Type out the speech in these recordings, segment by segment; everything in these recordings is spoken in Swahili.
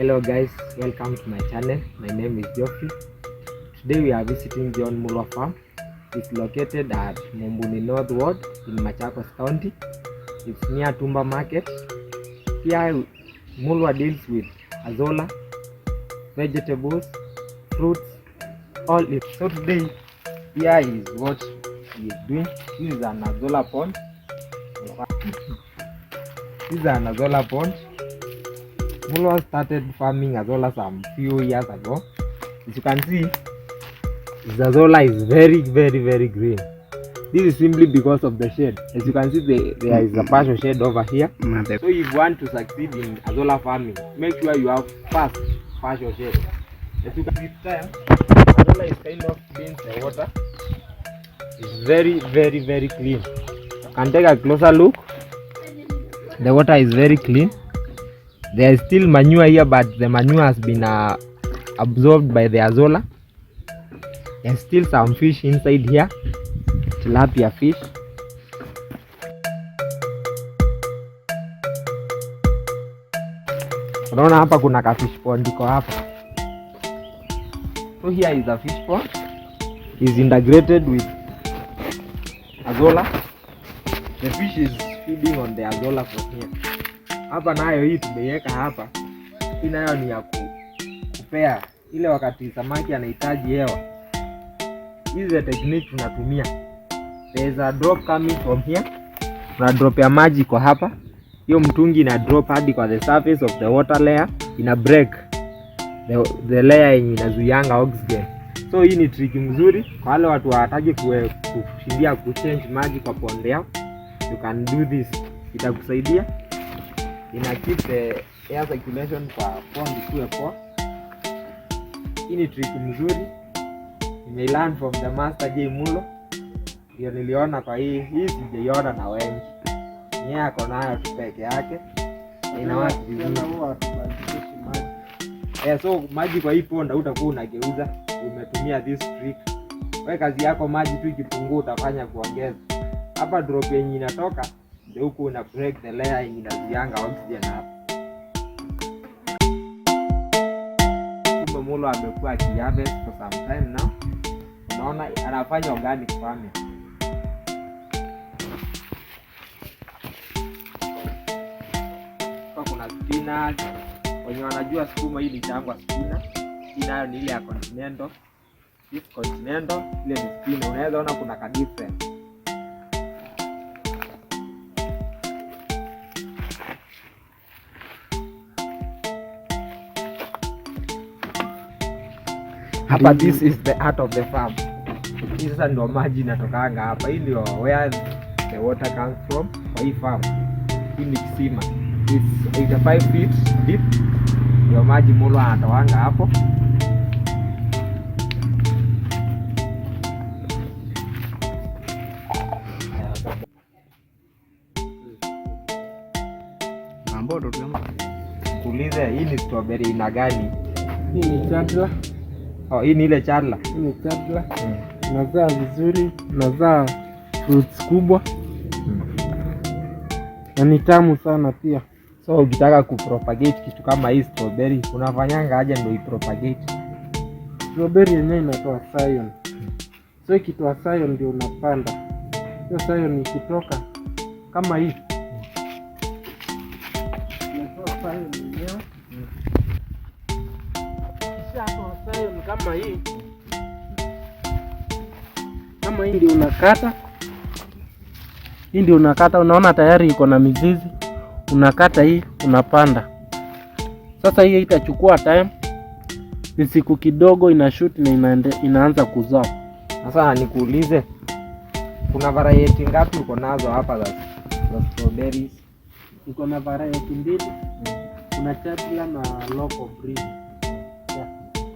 Hello guys, welcome to my channel. My name is Geoffrey. Today we are visiting John Mulwa farm. It's located at Mumbuni North Ward in Machakos County. It's near Tumba Market. Here Mulwa deals with Azolla, vegetables, fruits, all it. So today here is what he is doing. This is an Azolla pond. This is an Azolla pond. Mulwa started farming Azolla some few years ago. As you can see, this Azolla is very green. This is simply because of the shade. As you can see, there is a partial shade over here. So if you want to succeed in Azolla farming, make sure you have first partial shade. As you can see, Azolla is kind of clean. The water is very clean. You can take a closer look. The water is very clean. There is still manure here, but the manure has been absorbed by the Azolla. There's still some fish inside here, tilapia fish. Unaona hapa kuna ka fish pond iko hapa. So here is a fish pond. Is integrated with Azolla. The fish is feeding on the Azolla from here. Hapa nayo hii tumeiweka hapa. Hii nayo ni ya kupea ile wakati samaki anahitaji hewa. This is the technique tunatumia. There is a drop coming from here. Tuna drop ya maji kwa hapa. Hiyo mtungi ina drop hadi kwa the surface of the water layer. Ina break the layer yenye inazuianga oxygen. So hii ni trick mzuri kwa wale watu hawataki kushindia kuchange maji kwa pond yao. You can do this. Itakusaidia. Ina keep the air circulation kwa pond ikuwe poa. Hii ni trick mzuri. Nimelearn from the master J Mulwa. Ndio niliona kwa hii sijaiona na wengi. Yeye ako nayo tu peke yake. Ina watu vizuri. So maji kwa hii pond utakuwa unageuza. Umetumia this trick. Wewe kazi yako maji tu ikipungua utafanya kuongeza. Hapa drop yenye inatoka ndio huko una break the layer yenye inazuianga oxygen hapa. Mulwa amekuwa akiharvest for some time now. Unaona anafanya organic farming. Kwa kuna spinach. Wenye wanajua sukuma hii ni changwa spinach. Hii nayo ni ile ya continental. This continental ile ni spinach. Unaweza ona kuna ka difference. Hapa this is the heart of the farm. Hii sasa ndio maji inatokanga hapa. Hii ndio where the water comes from kwa hii farm. Hii ni kisima. It's 85 feet deep. Ndio maji Mulwa anatoanga hapo. Mambo ndo kuulize hii ni strawberry ina gani? Hii ni chadla. Hii ni ile chadla. Hii ni chadla. Inazaa vizuri, inazaa fruits kubwa. Na ni tamu sana pia. So ukitaka kupropagate kitu kama hii strawberry, unafanyanga aje ndio ipropagate? Strawberry yenyewe inatoa scion. So ikitoa scion ndio unapanda. Hiyo scion ikitoka kama hii. Inatoa scion yenyewe. Kama hii ndio unakata. Hii ndio unakata, unaona tayari iko na mizizi. Unakata hii, unapanda. Sasa hii itachukua time. Ni siku kidogo inashoot na inaanza kuzaa. Sasa nikuulize, kuna variety ngapi uko nazo hapa za strawberries? Uko na variety mbili. Kuna chadla na local breed.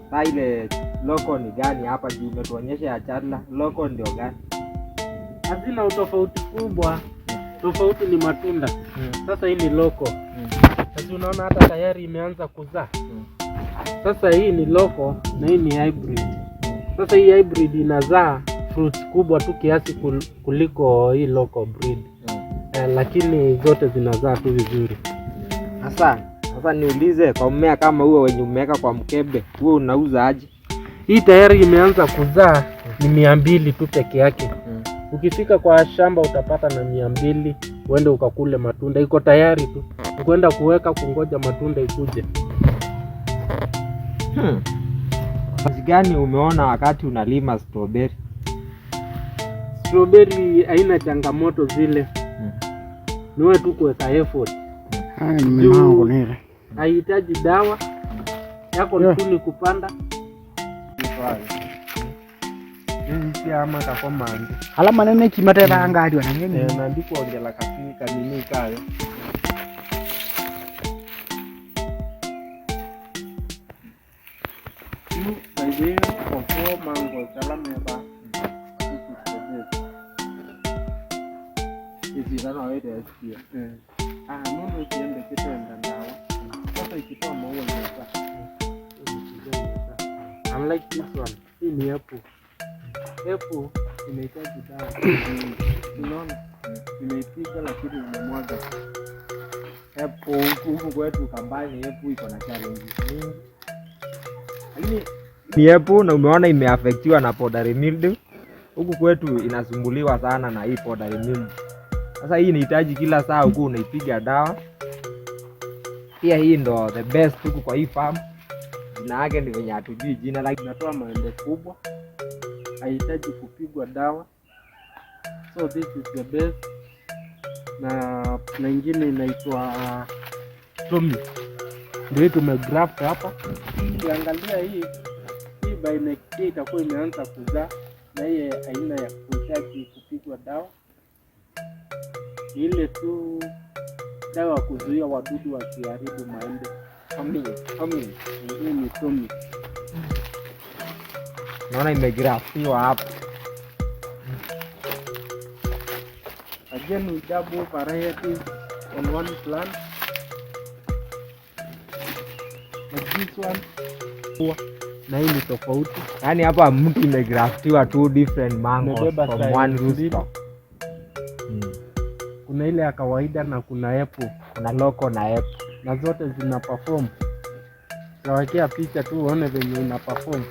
Sasa ile local ni gani hapa juu umetuonyesha ya chadla? Local ndio gani? Hazina utofauti kubwa. Tofauti ni matunda. Sasa hii ni local. Sasa unaona hata tayari imeanza kuzaa. Sasa hii ni local na hii ni hybrid. Sasa hii hybrid inazaa fruits kubwa tu kiasi kuliko hii local breed. Lakini zote zinazaa tu vizuri. Sasa Sasa niulize, kwa mmea kama huo wenye umeweka kwa mkebe, huo unauza aje? Hii tayari imeanza kuzaa, ni 200 tu peke yake. Ukifika kwa shamba utapata na 200, uende ukakule matunda. Iko tayari tu, ukwenda kuweka kungoja matunda ikuje. Kazi gani umeona wakati unalima strawberry? Strawberry haina changamoto zile. Niwe tu kuweka effort. Haihitaji dawa yako tu ni kupanda. Hizi ama kakomande. Alama nene kimatera ngadi wanangeni. Naandikwa ongela kafika nini kayo. Baadaye kwa mango salama ba. Hizi zana wewe asikia. Mungu kiende kitenda ndawa. Sasa ikitoa maua inaweza. Unlike this one, hii ni apple. Apple inahitaji dawa. Unaona? Imeipiga lakini imemwaga. Apple huku kwetu kambani, apple iko na challenge nyingi. Lakini ni apple na umeona imeaffectiwa na powdery mildew. Huku kwetu inasumbuliwa sana na hii powdery mildew. Sasa hii inahitaji kila saa huku unaipiga dawa. Pia hii ndo the best huku kwa hii farm. Jina yake ni venye hatujui jina, lakini inatoa maembe kubwa. Haihitaji kupigwa dawa. So this is the best. Na ingine inaitwa Tommy. Ndio tumegraft hapa. Ukiangalia hii by next day itakuwa imeanza kuzaa na hii aina ya kuhitaji kupigwa dawa. Ile tu dawa kuzuia wadudu wasiharibu maembe. Hii ni Tommy. Naona imegraftiwa hapa. Again we double varieties on one plant. Like this one. Na hii ni tofauti. Yaani hapa mtu imegraftiwa two different mangoes from one rooster. Kuna ile ya kawaida na kuna apple, kuna local na apple. Na zote zina perform. Nawekea picha tu uone venye ina perform.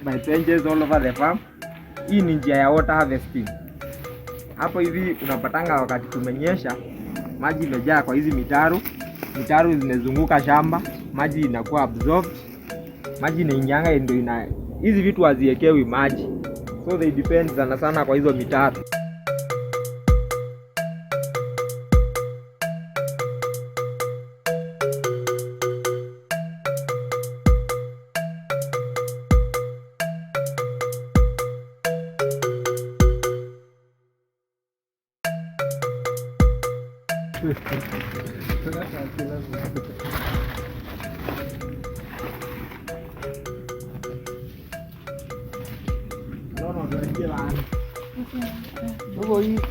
My trenches all over the farm. Hii ni njia ya water harvesting. Hapo hivi unapatanga wakati kumenyesha, maji imejaa kwa hizi mitaro. Mitaro zimezunguka shamba, maji inakuwa absorbed. Maji inaingianga ndio hizi vitu haziekewi maji. So they depend sana kwa hizo mitaro.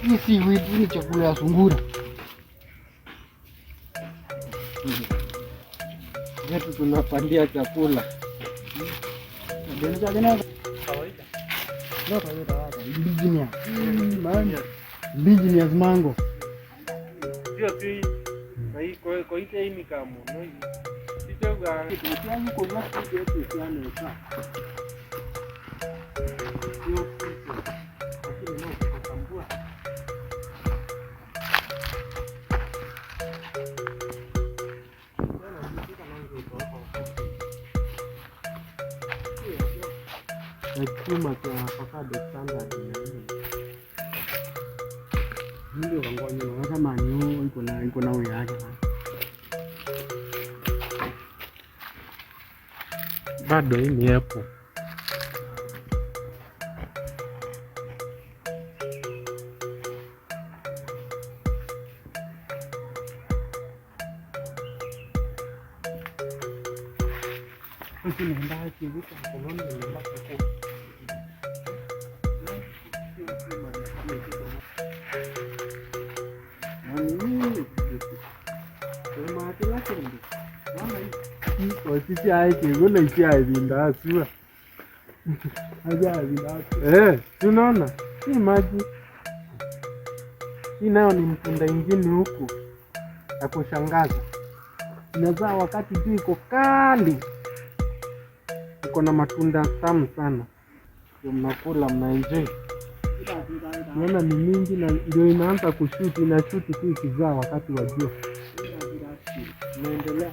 Hii seaweed ni chakula ya sungura. Yetu tunapandia chakula. Indigenous mango. Sio tu hii kwa hii ni kama no. Sio gani tukianza kwa kitu yetu sana sana. Chuma cha avocado standard ndio wangonyo kama nyo iko na wewe yake. Bado hii ni apple. Nenda kivuka mkononi nenda kwa sisi aiki gole isi aivinda asua aja aivinda tunaona ni maji Hii nayo ni mtunda ingine huku ya kushangaza. Inazaa wakati juu iko kali. Iko na matunda tamu sana. Ndio mnakula mnaenjoy. Naona ni mingi na ndio inaanza kushuti, inashuti tu ikizaa wakati wa jua. Naendelea.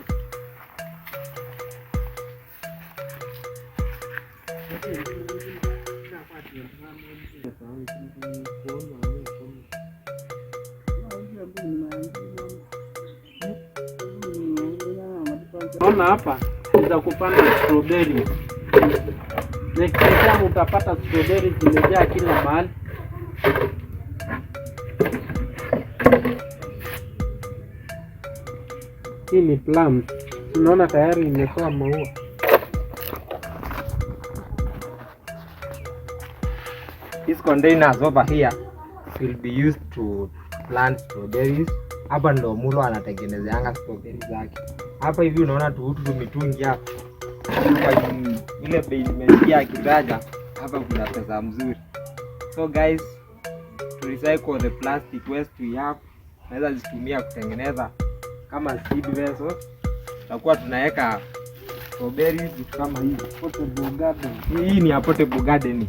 Naona hapa za kupanda strawberry. Next time utapata strawberry zimejaa kila mahali. Hii ni plums. Tunaona tayari imetoa maua. These containers over here will be used to plant strawberries. Hapa ndo Mulwa anatengenezeanga strawberries zake. Hapa hivi unaona tu mitungi hapa. Kwa ile bei nimesikia akitaja hapa kuna pesa mzuri. So guys, to recycle the plastic waste we have, naweza zitumia kutengeneza kama seed vessels. Tutakuwa tunaweka strawberries vitu kama hivi. Portable garden. Hii ni portable garden.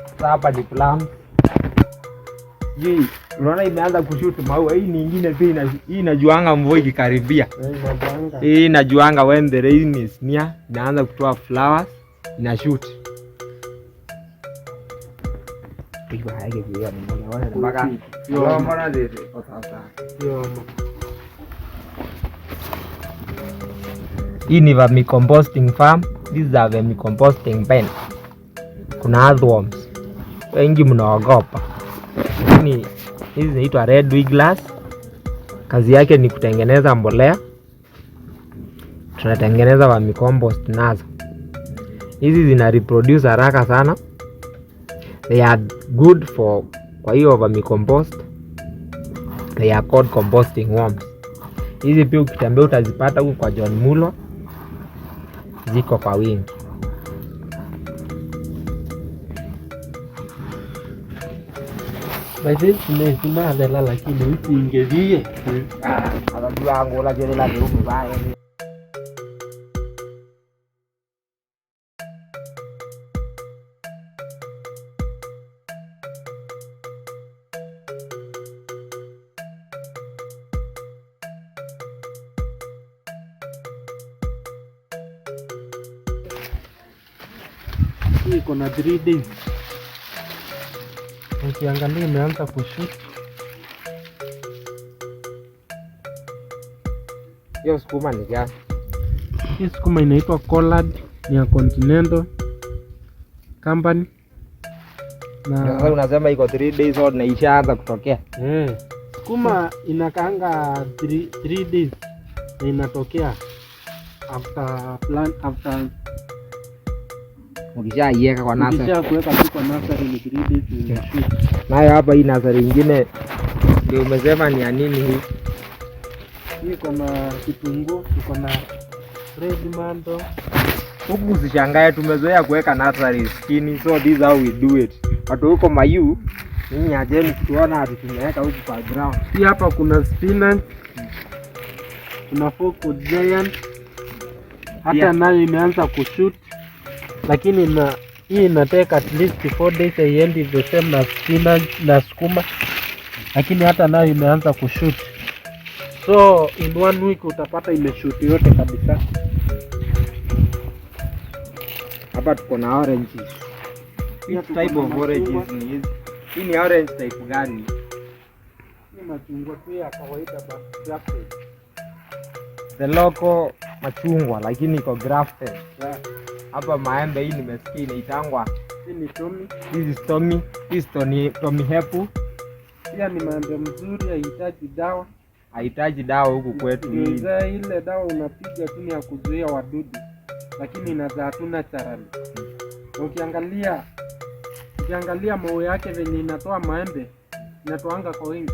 Sasa hapa ni plums. Hii unaona imeanza kushoot maua. Hii nyingine pia hii inajuanga mvua ikikaribia. Hii inajuanga when the rain is near, inaanza kutoa flowers, ina shoot. Hiyo haige hiyo mbona mpaka yo mbona zile kwa sasa. Yo. Hii ni vermicomposting farm. These are vermicomposting pen. Kuna earthworms. Wengi mnaogopa. Hizi zinaitwa red wigglers. Kazi yake ni kutengeneza mbolea. Tunatengeneza vermicompost nazo. Hizi zina reproduce haraka sana. They are good for kwa hiyo vermicompost. They are called composting worms. Hizi pia ukitembea utazipata huko kwa John Mulwa. Ziko kwa wingi. By this nimesema adela lakini usiingelie. Anajua Angola jele la grupu baya. Hii iko na 3 days. Ukiangalia imeanza kushoot. Hiyo sukuma ni gani? Hii sukuma inaitwa collard, ni ya Continental Company. Na sasa unasema iko 3 days old na ishaanza kutokea. Sukuma inakaanga 3 days na inatokea after ukishaiweka kwa nursery. Ukishakuweka tu kwa nursery ni 3 days inashoot. Nayo hapa hii nursery nyingine ndio umesema ni ya nini hii? Hii iko na kitunguu, iko na red mango. Huku usishangae tumezoea kuweka nursery chini, so this how we do it. Watu huko Mayu Mimi ajeni tuona hadi tumeweka huku kwa ground. Hii hapa kuna spinach. Kuna focus giant. Hata nayo imeanza kushoot. Lakini hii inateka at least 4 days haiendi the same na spinach na sukuma. Lakini hata nayo imeanza kushoot. So in 1 week utapata imeshoot yote kabisa. Hapa tuko na oranges. Which type of oranges ni hizi? Hii ni orange type gani? Ni machungwa tu ya kawaida but grafted. The local machungwa lakini iko grafted. Yeah. Hapa maembe hii nimesikia inaitangwa. Hii ni Tommy. This is Tommy. This is Tommy Hepu. Pia ni maembe mzuri, haihitaji dawa. Haihitaji dawa huku kwetu hii. Ile dawa unapiga tu ni ya kuzuia wadudu. Lakini inazaa tu naturally. Ukiangalia maua yake venye inatoa maembe, inatoanga kwa wingi.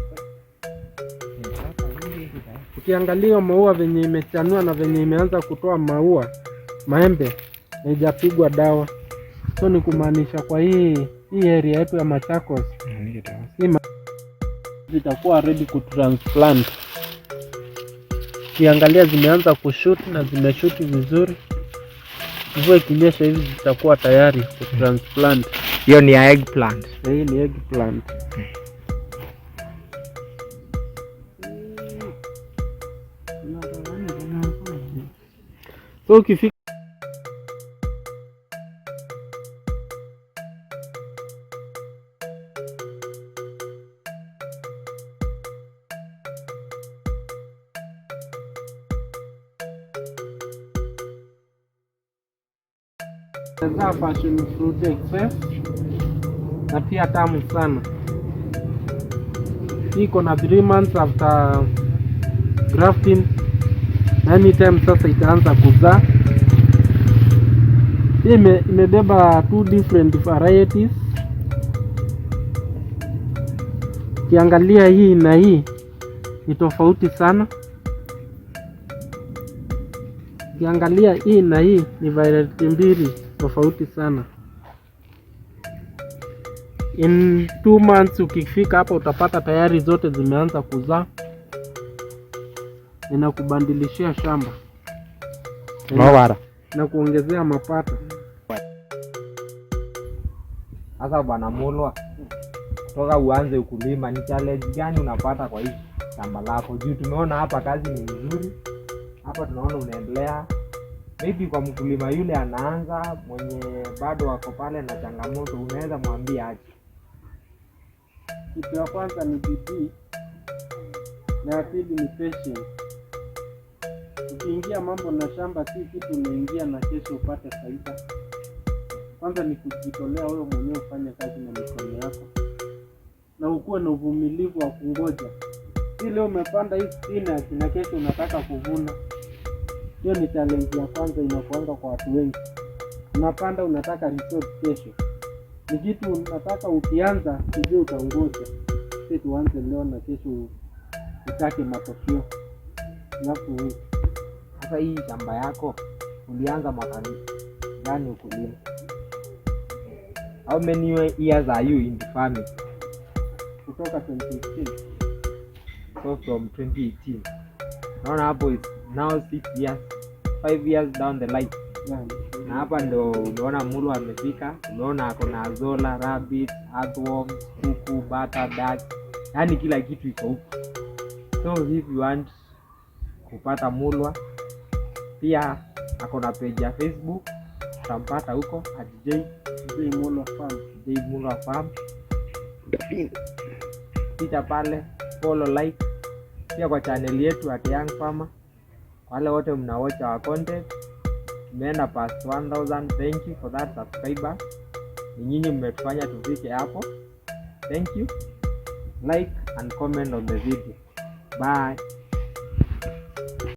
Ukiangalia maua venye imechanua na venye imeanza kutoa maembe, haijapigwa dawa. So ni kumaanisha kwa hii area yetu ya Machakos. zitakuwa ready kutransplant. Ukiangalia zimeanza kushoot na zimeshoot vizuri. Mvua ikinyesha hivi zitakuwa tayari kutransplant. Hiyo ni eggplant. Hii ni eggplant. So ukifika za passion fruit excess na pia tamu sana. Iko na 3 months after grafting. Anytime sasa itaanza kuzaa. Hii imebeba 2 different varieties. Ukiangalia hii na hii ni tofauti sana. Ukiangalia hii na hii ni variety mbili tofauti sana. In 2 months ukifika hapa utapata tayari zote zimeanza kuzaa. Ninakubadilishia shamba na kuongezea mapato. Sasa bwana Mulwa, kutoka uanze ukulima ni challenge gani unapata kwa hii shamba lako? Juu tumeona hapa kazi ni nzuri. Hapa tunaona unaendelea. Maybe kwa mkulima yule anaanza, mwenye bado wako pale na changamoto, unaweza mwambia aje? Kitu ya kwanza ni bidii na ya pili ni patience. Ukiingia mambo na shamba si kitu unaingia na kesho upate faida. Kwanza ni kujitolea wewe mwenyewe ufanye kazi na mikono yako. Na ukuwe na uvumilivu wa kungoja. Si leo umepanda hii spinach na kesho unataka kuvuna. Hiyo ni challenge ya kwanza inakuanga kwa watu wengi. Unapanda unataka result kesho. Ni kitu unataka ukianza ujue utaongoza. Si tuanze leo na kesho utake matokeo. Sasa hii shamba yako ulianza mwaka gani ukulima? How many years are you in the farming? Kutoka 2018. So from 2018. Naona hapo is now 6 years, 5 years down the line. Yeah. Na hapa ndo unaona Mulwa amefika. Unaona ako na Azolla, rabbit, earthworms, kuku, bata, duck. Yaani kila kitu iko huko. So if you want kupata Mulwa, pia ako na page ya Facebook, utampata huko @Mulwa Farm. Pita pale, follow, like. Pia kwa channel yetu @Young Farmer. Wale wote mnawatch our content, tumeenda past 1000. Thank you for that subscriber. Ni nyinyi mmetufanya tufike hapo. Thank you. Like and comment on the video. Bye.